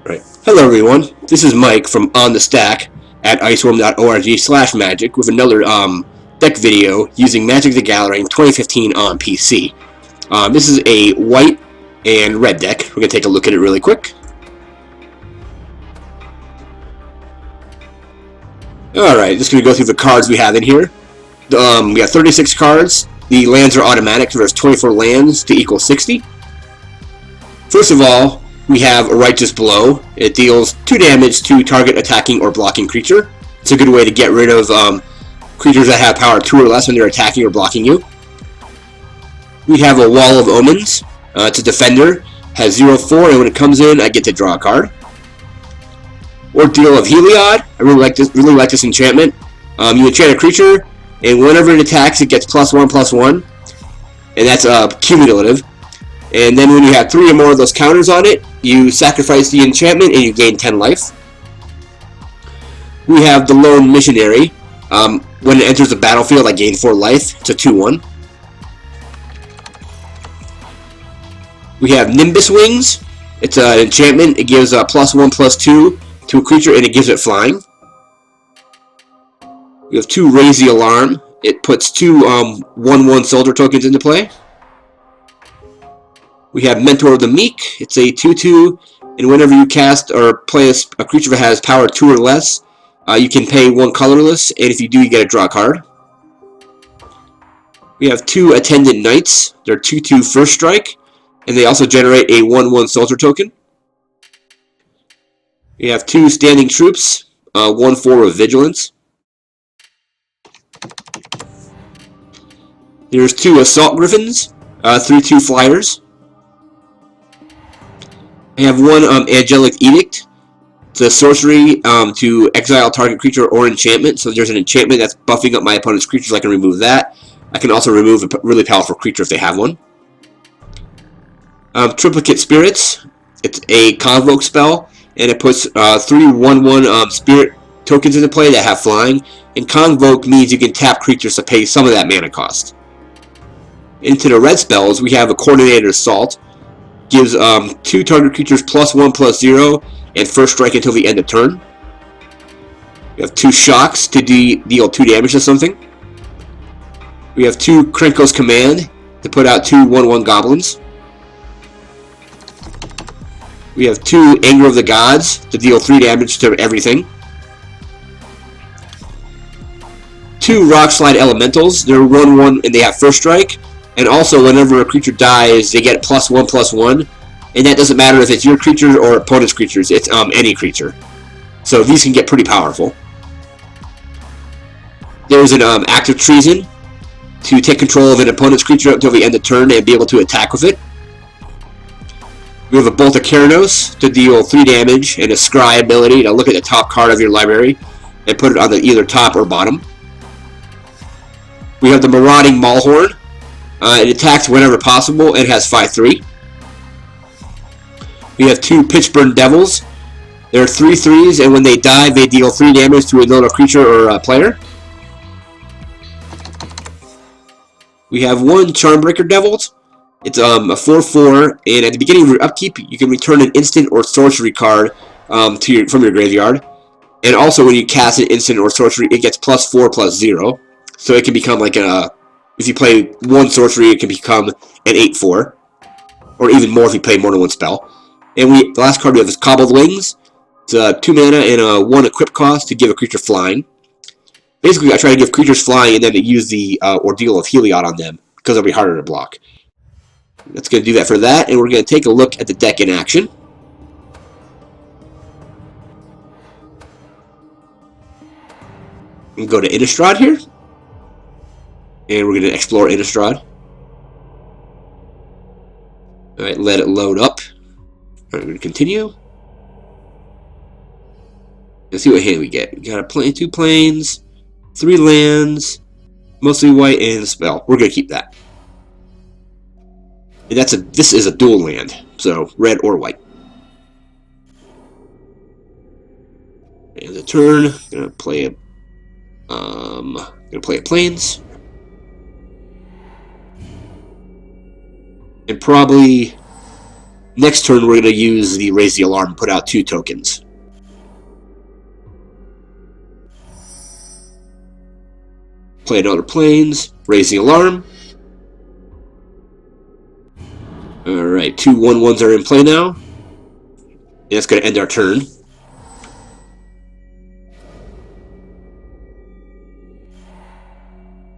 Right. Hello everyone, this is Mike from On the Stack at IceWarm.org/magic with another deck video using Magic the Gathering 2015 on PC. This is a white and red deck. We're going to take a look at it really quick. Alright, just going to go through the cards we have in here. We got 36 cards. The lands are automatic, so there's 24 lands to equal 60. First of all, we have a Righteous Blow. It deals 2 damage to target attacking or blocking creature. It's a good way to get rid of creatures that have power 2 or less when they're attacking or blocking you. We have a Wall of Omens. It's a defender, has 0/4, and when it comes in, I get to draw a card. Ordeal of Heliod. I really like this enchantment. You enchant a creature, and whenever it attacks, it gets +1/+1, and that's cumulative. And then when you have 3 or more of those counters on it, you sacrifice the enchantment and you gain 10 life. We have the Lone Missionary. When it enters the battlefield, I gain 4 life. It's a 2/1. We have Nimbus Wings. It's an enchantment. It gives +1/+2 to a creature and it gives it flying. We have 2 Raise the Alarm. It puts 2 1/1 soldier tokens into play. We have Mentor of the Meek. It's a 2/2, and whenever you cast or play a creature that has power 2 or less, you can pay 1 colorless, and if you do, you get to draw a card. We have 2 Attendant Knights. They're 2/2 first strike, and they also generate a 1/1 soldier token. We have 2 Standing Troops, 1/4 of Vigilance. There's 2 Assault Griffins, 3/2 flyers. I have 1 Angelic Edict. It's a sorcery to exile target creature or enchantment. So there's an enchantment that's buffing up my opponent's creatures. I can remove that. I can also remove a really powerful creature if they have one. Triplicate Spirits. It's a Convoke spell, and it puts 3 1/1 spirit tokens into play that have flying. And Convoke means you can tap creatures to pay some of that mana cost. Into the red spells, we have a Coordinated Assault. Gives 2 target creatures +1/+0 and first strike until the end of turn. We have 2 Shocks to deal 2 damage to something. We have 2 Krenko's Command to put out 2 1/1 goblins. We have 2 Anger of the Gods to deal 3 damage to everything. 2 Rockslide Elementals. They're 1/1 and they have first strike. And also, whenever a creature dies, they get +1/+1, and that doesn't matter if it's your creature or opponent's creatures. It's any creature. So these can get pretty powerful. There's an Act of Treason to take control of an opponent's creature up until the end of turn and be able to attack with it. We have a Bolt of Keranos to deal 3 damage, and a Scry ability to look at the top card of your library and put it on the either top or bottom. We have the Marauding Maulhorn. It attacks whenever possible and has 5/3. We have 2 Pitchburn Devils. They're 3/3s, and when they die, they deal 3 damage to another creature or player. We have 1 Charmbreaker Devils. It's a 4/4, and at the beginning of your upkeep, you can return an instant or sorcery card from your graveyard. And also, when you cast an instant or sorcery, it gets +4/+0. So it can become like if you play 1 sorcery, it can become an 8/4, or even more if you play more than 1 spell. And the last card we have is Cobbled Wings. It's 2 mana and a 1 equip cost to give a creature flying. Basically, I try to give creatures flying and then to use the Ordeal of Heliod on them, because it'll be harder to block. That's going to do that for that, and we're going to take a look at the deck in action. We go to Innistrad here. And we're going to explore Innistrad. Alright, let it load up. Alright, we're going to continue. Let's see what hand we get. We got 2 planes, 3 lands, mostly white, and a spell. We're going to keep that. And this is a dual land, so red or white. And the turn, I'm gonna play a planes. And probably Next turn, we're going to use the Raise the Alarm, put out 2 tokens. Play another Plains, Raise the Alarm. Alright, 2 1/1s are in play now. And that's going to end our turn.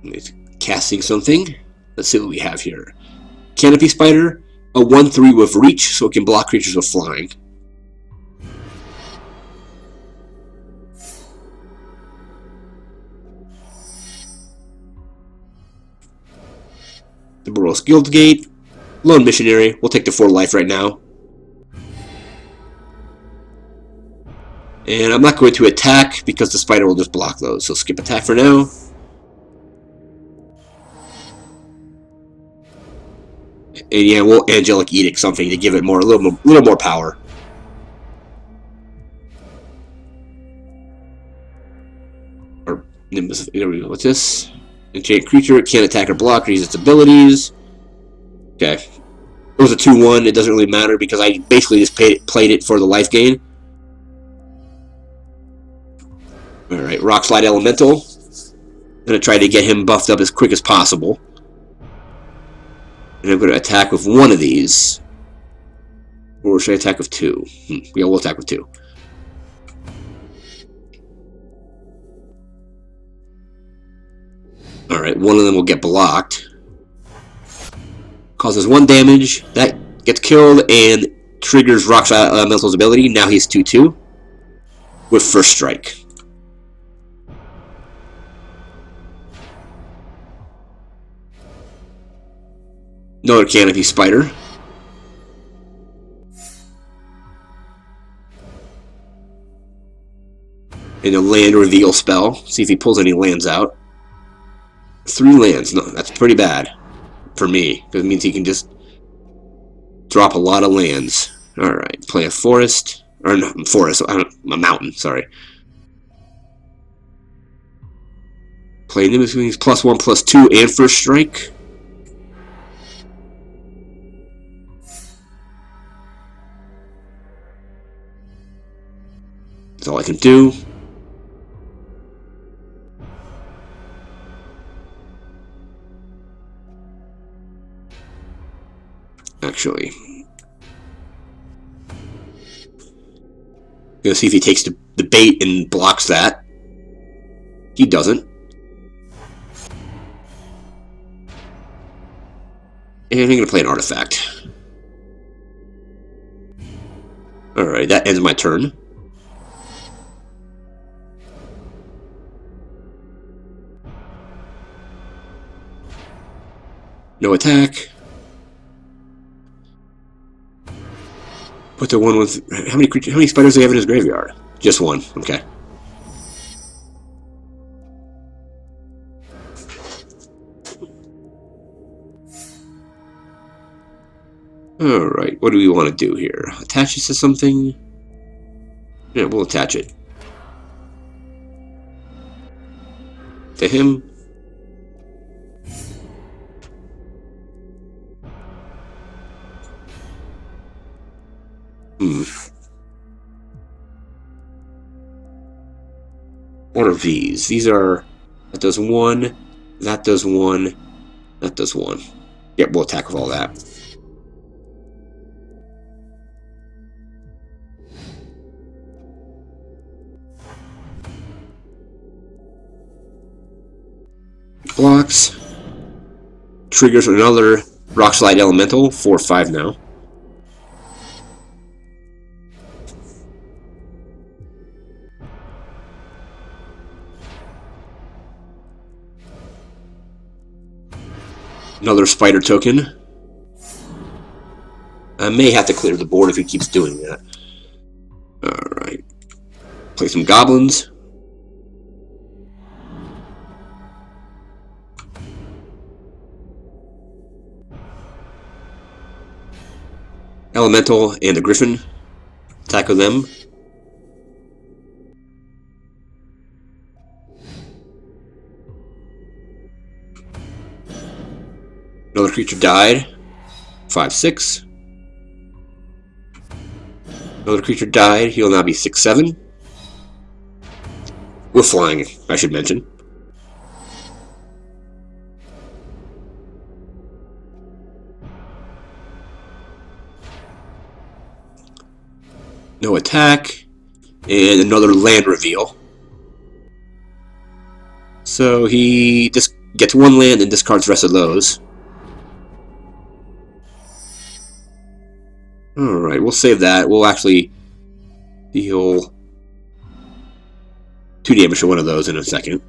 It's casting something. Let's see what we have here. Canopy Spider, a 1/3 with reach, so it can block creatures with flying. The Boros Guildgate, Lone Missionary. We'll take the 4 life right now. And I'm not going to attack because the spider will just block those, so skip attack for now. And yeah, we'll Angelic Edict something to give it a little more power. Or Nimbus. There we go. What's this? Enchant creature can't attack or block or use its abilities. Okay. It was a 2/1. It doesn't really matter because I basically just played it for the life gain. Alright, Rock Slide Elemental. I'm going to try to get him buffed up as quick as possible. And I'm going to attack with 1 of these. Or should I attack with 2? Yeah, we'll attack with 2. Alright, 1 of them will get blocked. Causes 1 damage. That gets killed and triggers Rock Slide Elemental's ability. Now he's 2/2 with First Strike. Another Canopy Spider. And a land reveal spell. See if he pulls any lands out. 3 lands. No, that's pretty bad for me. Because it means he can just drop a lot of lands. Alright, play a forest. Or no, forest. A mountain, sorry. Play Nimbus Wings +1/+2 and First Strike. That's all I can do. Actually, gonna see if he takes the bait and blocks that. He doesn't. And I'm gonna play an artifact. Alright, that ends my turn. No attack. Put the 1 with how many spiders do they have in his graveyard? Just 1. Okay. All right. What do we want to do here? Attach this to something? Yeah, we'll attach it to him. What are these? These are... That does 1. That does 1. That does 1. Yep, we'll attack with all that. Blocks. Triggers another Rock Slide Elemental. 4/5 now. Another spider token. I may have to clear the board if he keeps doing that. Alright. Play some goblins. Elemental and the Griffin. Tackle them. Another creature died. 5/6. Another creature died. He'll now be 6/7. With flying, I should mention. No attack. And another land reveal. So he just gets one land and discards the rest of those. Alright, we'll save that. We'll actually deal 2 damage to one of those in a second.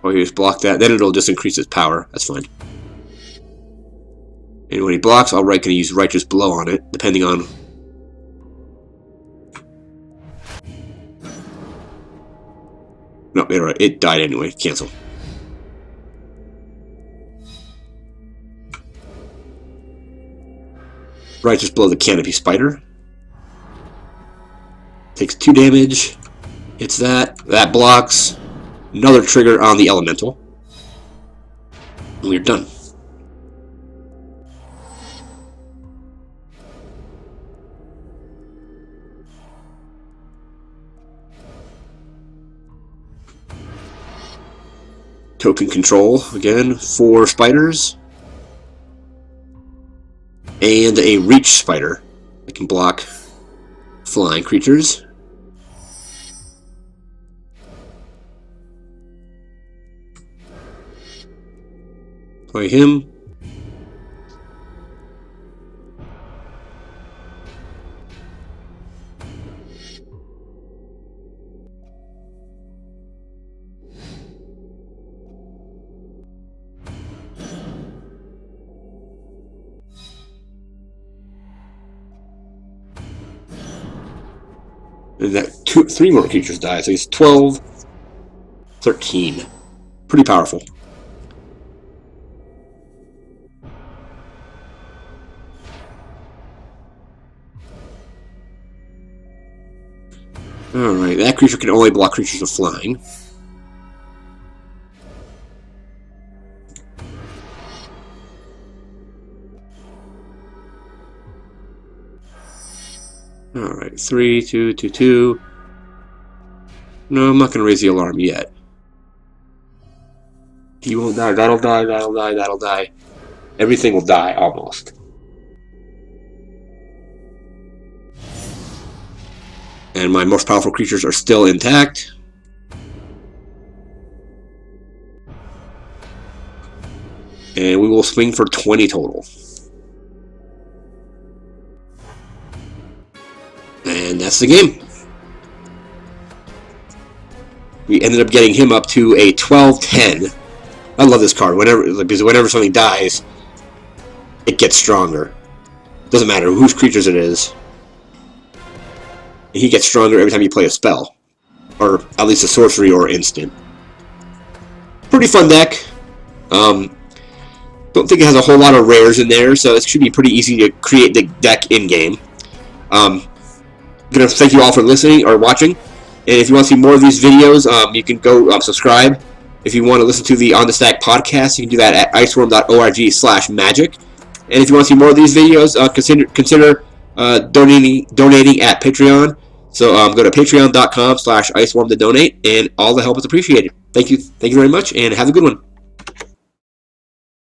Oh, he just blocked that. Then it'll just increase his power. That's fine. And when he blocks, I'll can use Righteous Blow on it, depending on... No, it died anyway. Cancel. Righteous Blow the Canopy Spider. Takes 2 damage. Hits that. That blocks. Another trigger on the Elemental. And we're done. Token control, again, 4 spiders. And a reach spider that can block flying creatures. Play him. And that 3 more creatures die, so he's 12, 13. Pretty powerful. Alright, that creature can only block creatures with flying. Alright, 3, 2, 2, 2. No, I'm not going to raise the alarm yet. He won't die, that'll die, that'll die, that'll die. Everything will die, almost. And my most powerful creatures are still intact. And we will swing for 20 total. And that's the game. We ended up getting him up to a 12-10. I love this card. Because whenever something dies, it gets stronger. Doesn't matter whose creatures it is. He gets stronger every time you play a spell. Or at least a sorcery or instant. Pretty fun deck. Don't think it has a whole lot of rares in there, so it should be pretty easy to create the deck in-game. I'm going to thank you all for listening or watching. And if you want to see more of these videos, you can go subscribe. If you want to listen to the On the Stack podcast, you can do that at icewarm.org/magic. And if you want to see more of these videos, consider donating at Patreon. So go to patreon.com/icewarm to donate, and all the help is appreciated. Thank you very much, and have a good one.